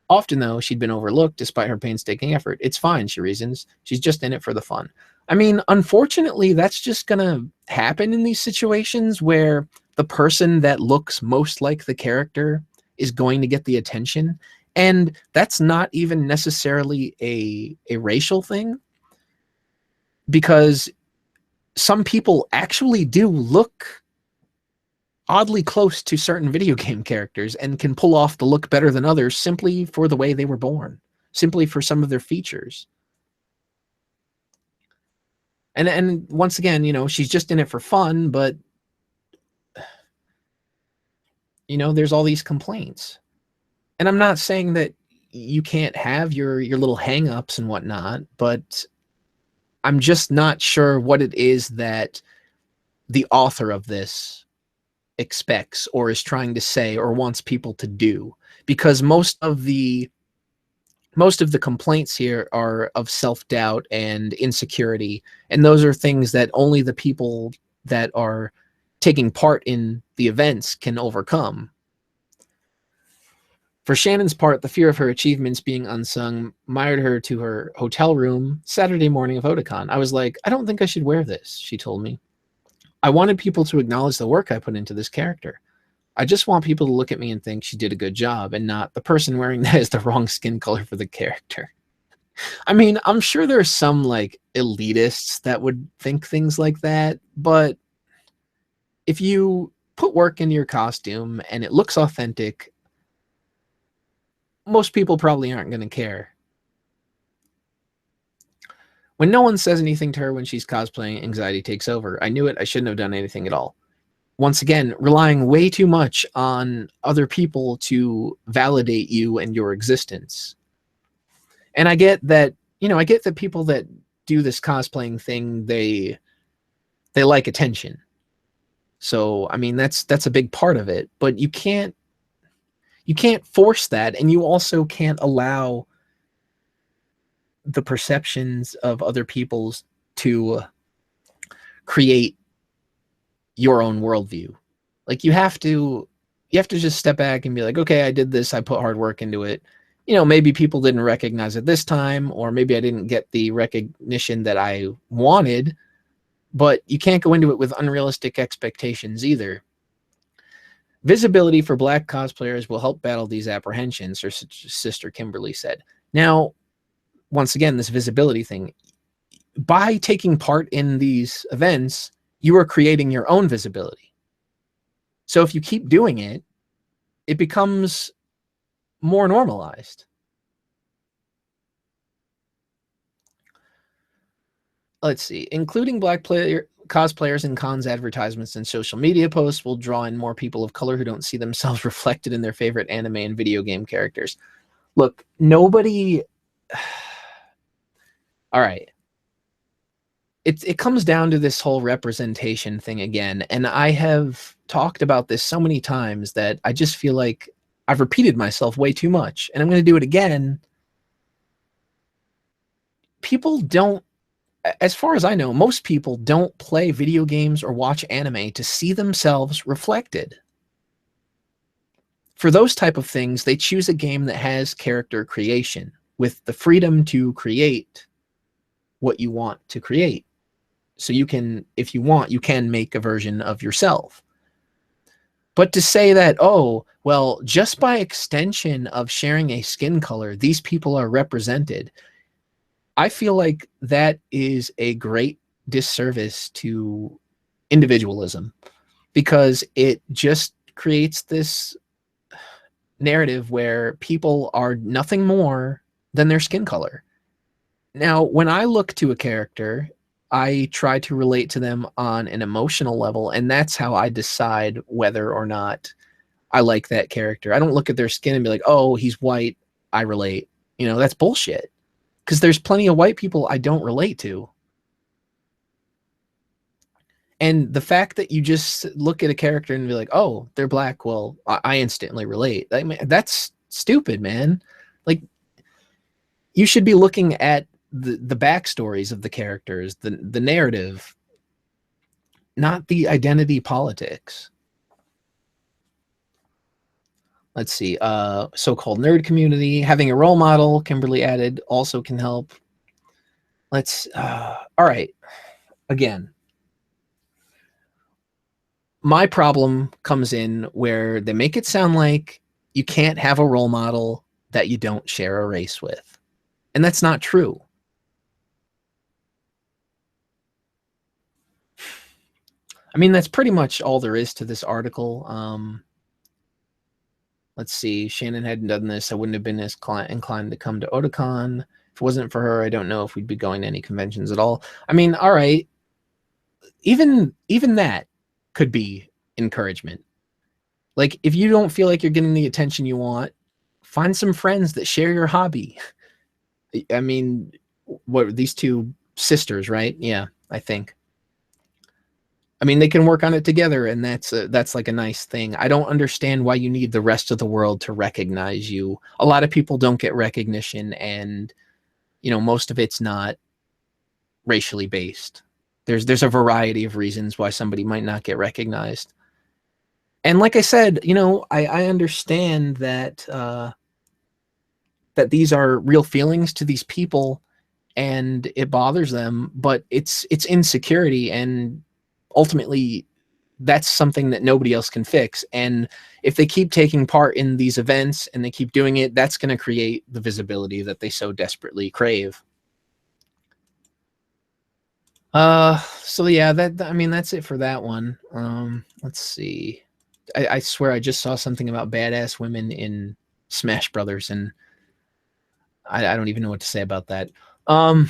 Often, though, she'd been overlooked despite her painstaking effort. It's fine, she reasons. She's just in it for the fun. I mean, unfortunately, that's just going to happen in these situations where the person that looks most like the character is going to get the attention. And that's not even necessarily a racial thing, because some people actually do look oddly close to certain video game characters and can pull off the look better than others simply for the way they were born, simply for some of their features. And once again, she's just in it for fun, but there's all these complaints. And I'm not saying that you can't have your little hang-ups and whatnot, but I'm just not sure what it is that the author of this expects or is trying to say or wants people to do, because most of the complaints here are of self-doubt and insecurity, and those are things that only the people that are taking part in the events can overcome. For Shannon's part, the fear of her achievements being unsung mired her to her hotel room Saturday morning of Otakon. I was like, I don't think I should wear this, she told me. I wanted people to acknowledge the work I put into this character. I just want people to look at me and think she did a good job, and not the person wearing that is the wrong skin color for the character. I mean, I'm sure there's some like elitists that would think things like that, but if you put work into your costume and it looks authentic, most people probably aren't going to care. When no one says anything to her when she's cosplaying, anxiety takes over. I knew it. I shouldn't have done anything at all. Once again, relying way too much on other people to validate you and your existence. And I get that, I get that people that do this cosplaying thing, they like attention. So, I mean, that's a big part of it, but you can't force that, and you also can't allow the perceptions of other people's to create your own worldview. Like you have to just step back and be like, okay, I did this, I put hard work into it. Maybe people didn't recognize it this time, or maybe I didn't get the recognition that I wanted, but you can't go into it with unrealistic expectations either. Visibility for Black cosplayers will help battle these apprehensions, her sister Kimberly said. Now, once again, this visibility thing, by taking part in these events, you are creating your own visibility. So if you keep doing it, it becomes more normalized. Let's see. Including Black cosplayers in cons, advertisements, and social media posts will draw in more people of color who don't see themselves reflected in their favorite anime and video game characters. Look, nobody... All right. It comes down to this whole representation thing again, and I have talked about this so many times that I just feel like I've repeated myself way too much, and I'm going to do it again. People don't, as far as I know, most people don't play video games or watch anime to see themselves reflected. For those type of things, they choose a game that has character creation, with the freedom to create what you want to create. So you can, if you want, you can make a version of yourself. But to say that, oh, well, just by extension of sharing a skin color, these people are represented, I feel like that is a great disservice to individualism, because it just creates this narrative where people are nothing more than their skin color. Now, when I look to a character, I try to relate to them on an emotional level, and that's how I decide whether or not I like that character. I don't look at their skin and be like, oh, he's white, I relate. That's bullshit. Because there's plenty of white people I don't relate to. And the fact that you just look at a character and be like, oh, they're Black, well, I instantly relate. I mean, that's stupid, man. Like, you should be looking at the backstories of the characters, the narrative, not the identity politics. Let's see. So-called nerd community. Having a role model, Kimberly added, also can help. Let's... all right. Again, my problem comes in where they make it sound like you can't have a role model that you don't share a race with. And that's not true. I mean, that's pretty much all there is to this article. Let's see. Shannon hadn't done this, I wouldn't have been as inclined to come to Otakon. If it wasn't for her, I don't know if we'd be going to any conventions at all. I mean, all right. Even that could be encouragement. Like, if you don't feel like you're getting the attention you want, find some friends that share your hobby. I mean, what are these two sisters, right? Yeah, I think. I mean, they can work on it together, and that's like a nice thing. I don't understand why you need the rest of the world to recognize you. A lot of people don't get recognition, and most of it's not racially based. There's a variety of reasons why somebody might not get recognized. And like I said, I understand that these are real feelings to these people, and it bothers them, but it's insecurity, and ultimately that's something that nobody else can fix. And if they keep taking part in these events and they keep doing it, that's going to create the visibility that they so desperately crave. So yeah, that's it for that one. Let's see. I swear I just saw something about badass women in Smash Brothers, and I don't even know what to say about that. Um,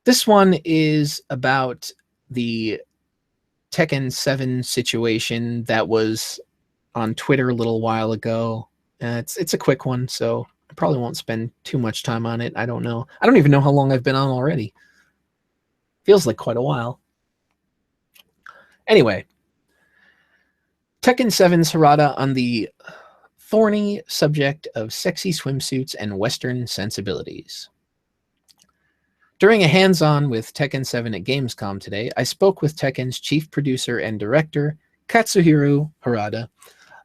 this one is about the Tekken 7 situation that was on Twitter a little while ago. It's a quick one, so I probably won't spend too much time on it. I don't know. I don't even know how long I've been on already. Feels like quite a while. Anyway, Tekken 7's Harada on the thorny subject of sexy swimsuits and Western sensibilities. During a hands-on with Tekken 7 at Gamescom today, I spoke with Tekken's chief producer and director, Katsuhiro Harada,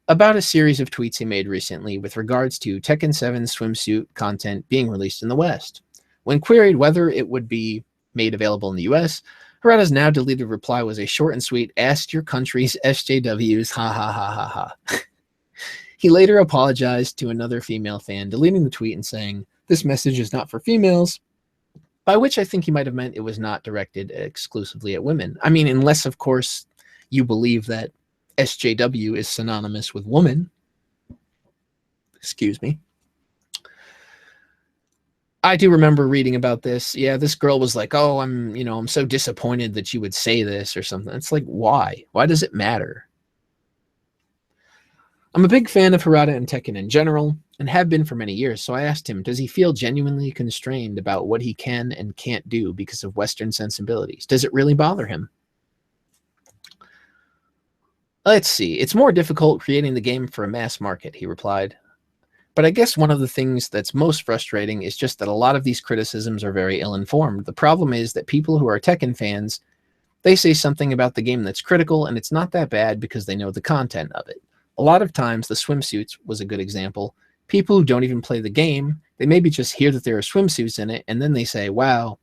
about a series of tweets he made recently with regards to Tekken 7 swimsuit content being released in the West. When queried whether it would be made available in the US, Harada's now deleted reply was a short and sweet, "Ask your country's SJWs, ha ha ha ha ha." He later apologized to another female fan, deleting the tweet and saying, "This message is not for females," by which I think he might have meant it was not directed exclusively at women. I mean, unless, of course, you believe that SJW is synonymous with woman. Excuse me. I do remember reading about this. Yeah, this girl was like, "Oh, I'm so disappointed that you would say this," or something. It's like, why? Why does it matter? I'm a big fan of Harada and Tekken in general, and have been for many years, so I asked him, does he feel genuinely constrained about what he can and can't do because of Western sensibilities? Does it really bother him? Let's see. It's more difficult creating the game for a mass market, he replied. But I guess one of the things that's most frustrating is just that a lot of these criticisms are very ill-informed. The problem is that people who are Tekken fans, they say something about the game that's critical, and it's not that bad because they know the content of it. A lot of times, the swimsuits was a good example. People who don't even play the game, they maybe just hear that there are swimsuits in it, and then they say, "Wow,"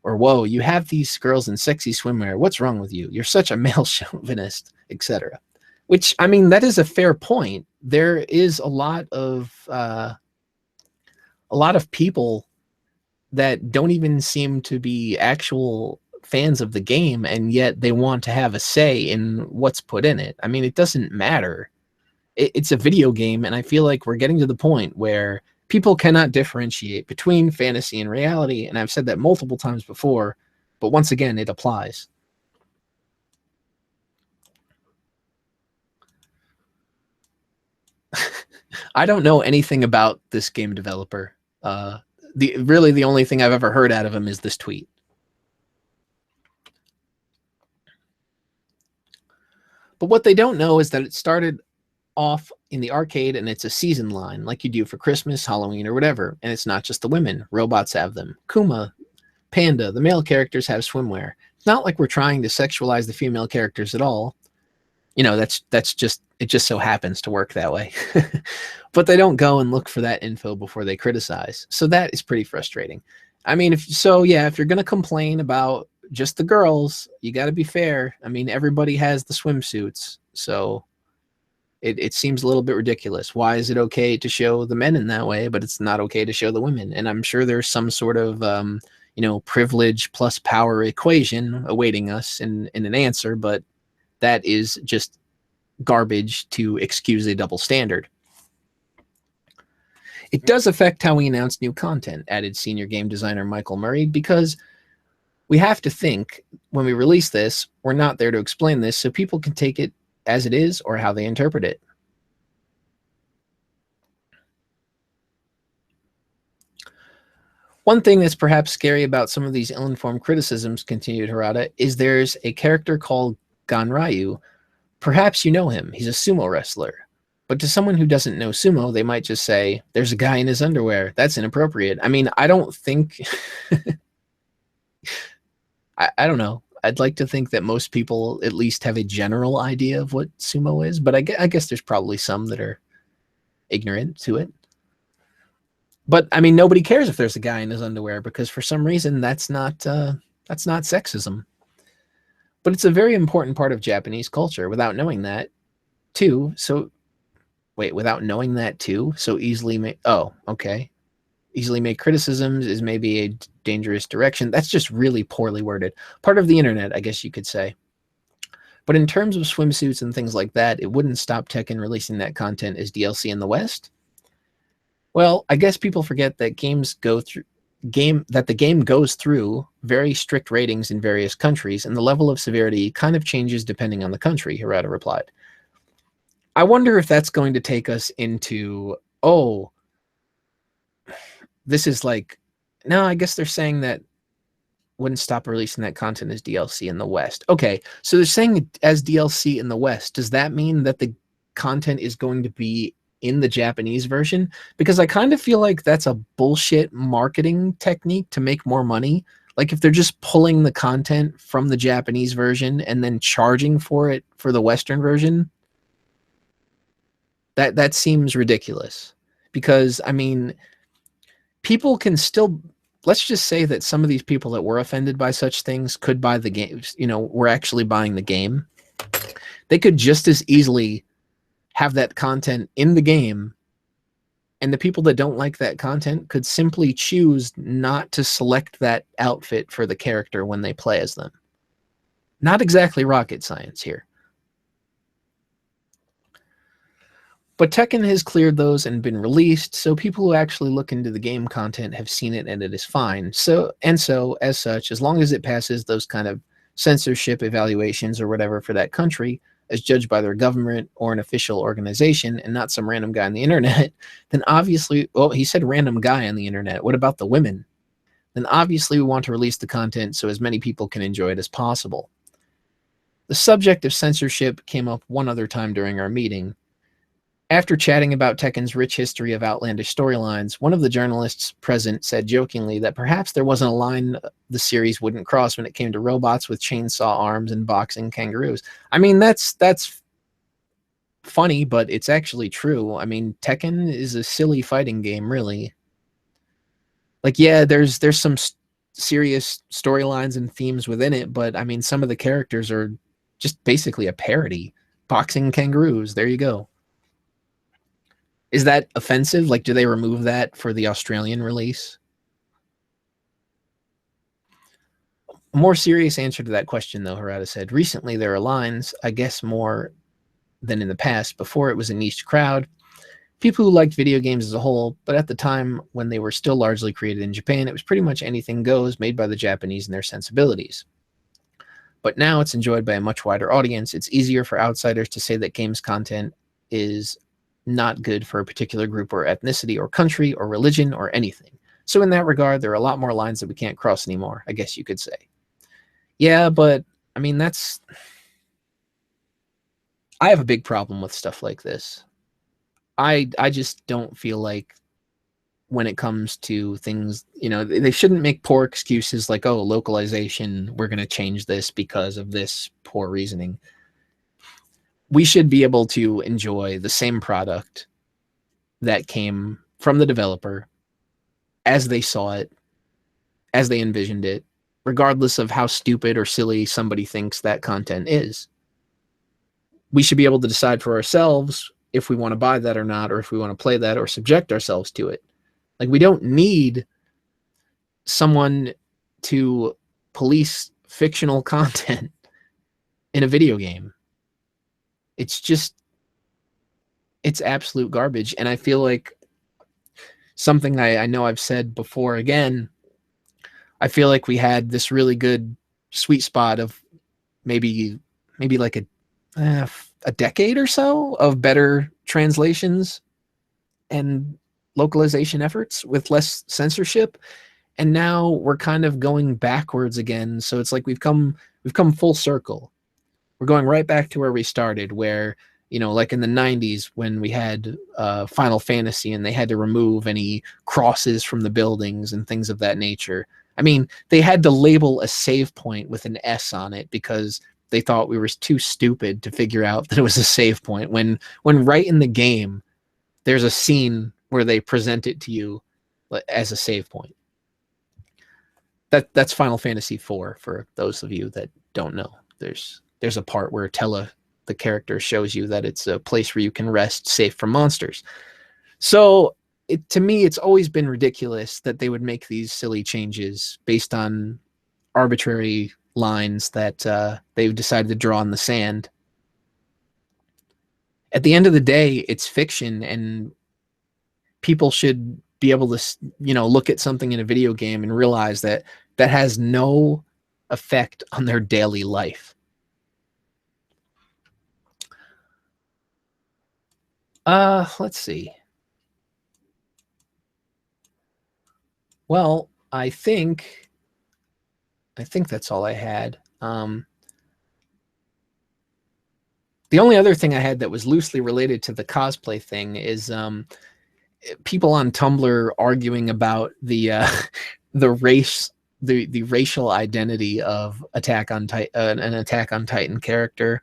or "Whoa, you have these girls in sexy swimwear. What's wrong with you? You're such a male chauvinist," etc. Which, I mean, that is a fair point. There is a lot of people that don't even seem to be actual fans of the game, and yet they want to have a say in what's put in it. I mean, it doesn't matter. It's a video game, and I feel like we're getting to the point where people cannot differentiate between fantasy and reality, and I've said that multiple times before, but once again, it applies. I don't know anything about this game developer. The only thing I've ever heard out of him is this tweet. But what they don't know is that it started off in the arcade, and it's a season line like you do for Christmas, Halloween, or whatever. And it's not just the women. Robots have them. Kuma, Panda, the male characters have swimwear. It's not like we're trying to sexualize the female characters at all. That's just, it just so happens to work that way. But they don't go and look for that info before they criticize. So that is pretty frustrating. I mean, if you're going to complain about just the girls, you got to be fair. I mean, everybody has the swimsuits. So it seems a little bit ridiculous. Why is it okay to show the men in that way, but it's not okay to show the women? And I'm sure there's some sort of, privilege plus power equation awaiting us in an answer, but that is just garbage to excuse a double standard. It does affect how we announce new content, added senior game designer Michael Murray, because we have to think when we release this, we're not there to explain this, so people can take it as it is or how they interpret it. One thing that's perhaps scary about some of these ill-informed criticisms, continued Harada, is there's a character called Ganryu. Perhaps you know him. He's a sumo wrestler. But to someone who doesn't know sumo, they might just say, there's a guy in his underwear. That's inappropriate. I mean, I don't think... I don't know. I'd like to think that most people at least have a general idea of what sumo is, but I guess there's probably some that are ignorant to it. But I mean, nobody cares if there's a guy in his underwear because for some reason that's not sexism. But it's a very important part of Japanese culture. Without knowing that, too. So, wait, without knowing that too, so easily make. Oh, okay. Easily make criticisms is maybe a dangerous direction. That's just really poorly worded. Part of the internet, I guess you could say. But in terms of swimsuits and things like that, it wouldn't stop Tekken releasing that content as DLC in the West. Well, I guess people forget that the game goes through very strict ratings in various countries, and the level of severity kind of changes depending on the country, Harada replied. I wonder if that's going to take us into, oh, this is like, no, I guess they're saying that wouldn't stop releasing that content as DLC in the West. Okay, so they're saying it as DLC in the West. Does that mean that the content is going to be in the Japanese version? Because I kind of feel like that's a bullshit marketing technique to make more money. Like if they're just pulling the content from the Japanese version and then charging for it for the Western version, that seems ridiculous. Because, I mean, people can still... Let's just say that some of these people that were offended by such things could buy the games, were actually buying the game. They could just as easily have that content in the game, and the people that don't like that content could simply choose not to select that outfit for the character when they play as them. Not exactly rocket science here. But Tekken has cleared those and been released, so people who actually look into the game content have seen it and it is fine. So, as such, as long as it passes those kind of censorship evaluations or whatever for that country, as judged by their government or an official organization and not some random guy on the internet, then obviously, well, he said random guy on the internet. What about the women? Then obviously we want to release the content so as many people can enjoy it as possible. The subject of censorship came up one other time during our meeting. After chatting about Tekken's rich history of outlandish storylines, one of the journalists present said jokingly that perhaps there wasn't a line the series wouldn't cross when it came to robots with chainsaw arms and boxing kangaroos. I mean, that's funny, but it's actually true. I mean, Tekken is a silly fighting game, really. Like, yeah, there's some serious storylines and themes within it, but I mean, some of the characters are just basically a parody. Boxing kangaroos, there you go. Is that offensive? Like, do they remove that for the Australian release? A more serious answer to that question, though, Harada said, recently there are lines, I guess more than in the past. Before it was a niche crowd, people who liked video games as a whole, but at the time when they were still largely created in Japan, it was pretty much anything goes made by the Japanese and their sensibilities. But now it's enjoyed by a much wider audience. It's easier for outsiders to say that games content is not good for a particular group or ethnicity or country or religion or anything. So in that regard, there are a lot more lines that we can't cross anymore, I guess you could say. Yeah, but I mean, I have a big problem with stuff like this. I just don't feel like when it comes to things, they shouldn't make poor excuses like, oh, localization, we're going to change this because of this poor reasoning. We should be able to enjoy the same product that came from the developer as they saw it, as they envisioned it, regardless of how stupid or silly somebody thinks that content is. We should be able to decide for ourselves if we want to buy that or not, or if we want to play that or subject ourselves to it. Like, we don't need someone to police fictional content in a video game. It's absolute garbage. And I feel like something I know I've said before again, I feel like we had this really good sweet spot of maybe like a a decade or so of better translations and localization efforts with less censorship, and now we're kind of going backwards again. So it's like we've come full circle. We're going right back to where we started, where, like in the 90s when we had Final Fantasy and they had to remove any crosses from the buildings and things of that nature. I mean, they had to label a save point with an S on it because they thought we were too stupid to figure out that it was a save point, when right in the game there's a scene where they present it to you as a save point. That's Final Fantasy IV, for those of you that don't know. There's a part where Tella, the character, shows you that it's a place where you can rest, safe from monsters. So to me, it's always been ridiculous that they would make these silly changes based on arbitrary lines that they've decided to draw in the sand. At the end of the day, it's fiction, and people should be able to, look at something in a video game and realize that that has no effect on their daily life. Let's see. Well, I think that's all I had. The only other thing I had that was loosely related to the cosplay thing is people on Tumblr arguing about the the race, the racial identity of an Attack on Titan character,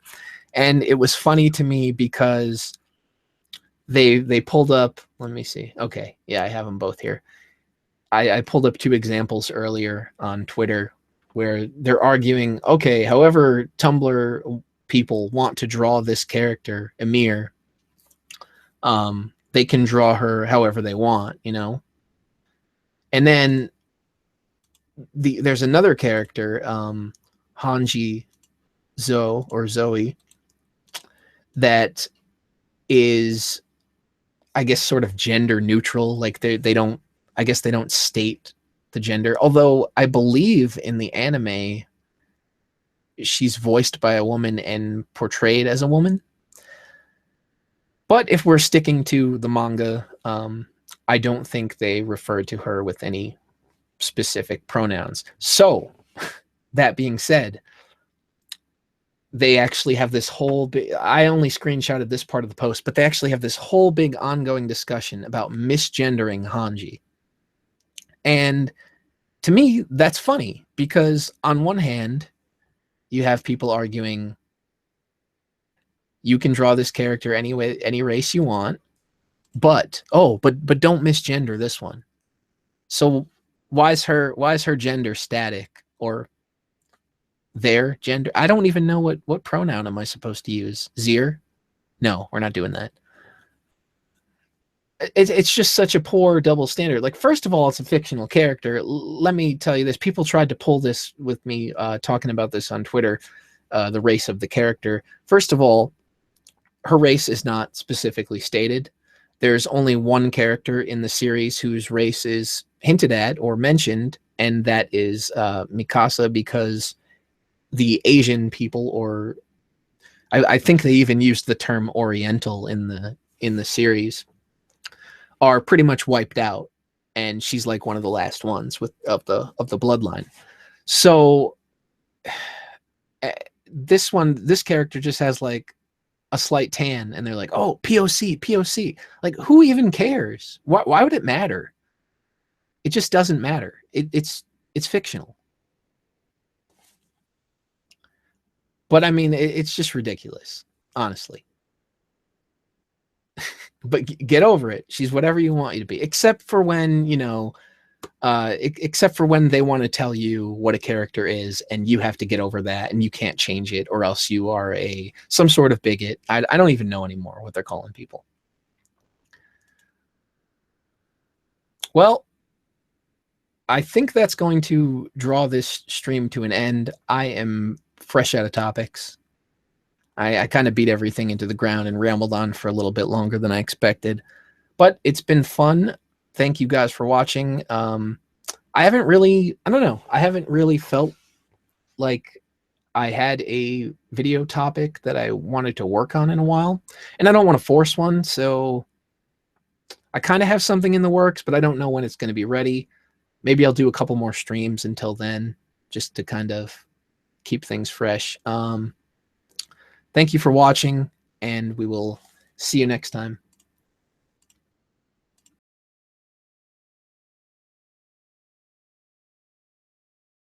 and it was funny to me because they pulled up. Let me see. Okay, yeah, I have them both here. I pulled up two examples earlier on Twitter where they're arguing. Okay, however, Tumblr people want to draw this character, Emir, they can draw her however they want, And then there's another character, Hanji Zoe, that is, I guess, sort of gender neutral. Like they don't, I guess they don't state the gender. Although I believe in the anime, she's voiced by a woman and portrayed as a woman. But if we're sticking to the manga, I don't think they refer to her with any specific pronouns. So, that being said, they actually have this whole big, I only screenshotted this part of the post, but they actually have this whole big ongoing discussion about misgendering Hanji. And to me, that's funny because on one hand, you have people arguing you can draw this character any way, any race you want, but don't misgender this one. So why is her gender static, or their gender? I don't even know what pronoun am I supposed to use. Zir? No, we're not doing that. It's just such a poor double standard. Like, first of all, it's a fictional character. Let me tell you this. People tried to pull this with me, talking about this on Twitter, the race of the character. First of all, her race is not specifically stated. There's only one character in the series whose race is hinted at or mentioned, and that is Mikasa, because the Asian people, or I think they even used the term Oriental in the series, are pretty much wiped out, and she's like one of the last ones of the bloodline. So this character just has like a slight tan, and they're like, oh, POC. Like, who even cares? Why would it matter? It just doesn't matter. It's fictional. But I mean, it's just ridiculous, honestly. But get over it. She's whatever you want you to be, except for when, except for when they want to tell you what a character is, and you have to get over that, and you can't change it, or else you are some sort of bigot. I don't even know anymore what they're calling people. Well, I think that's going to draw this stream to an end. I am fresh out of topics. I kind of beat everything into the ground and rambled on for a little bit longer than I expected, but it's been fun. Thank you guys for watching. I haven't really felt like I had a video topic that I wanted to work on in a while, and I don't want to force one, so I kind of have something in the works, but I don't know when it's going to be ready. Maybe I'll do a couple more streams until then, just to kind of keep things fresh. Thank you for watching, and we will see you next time.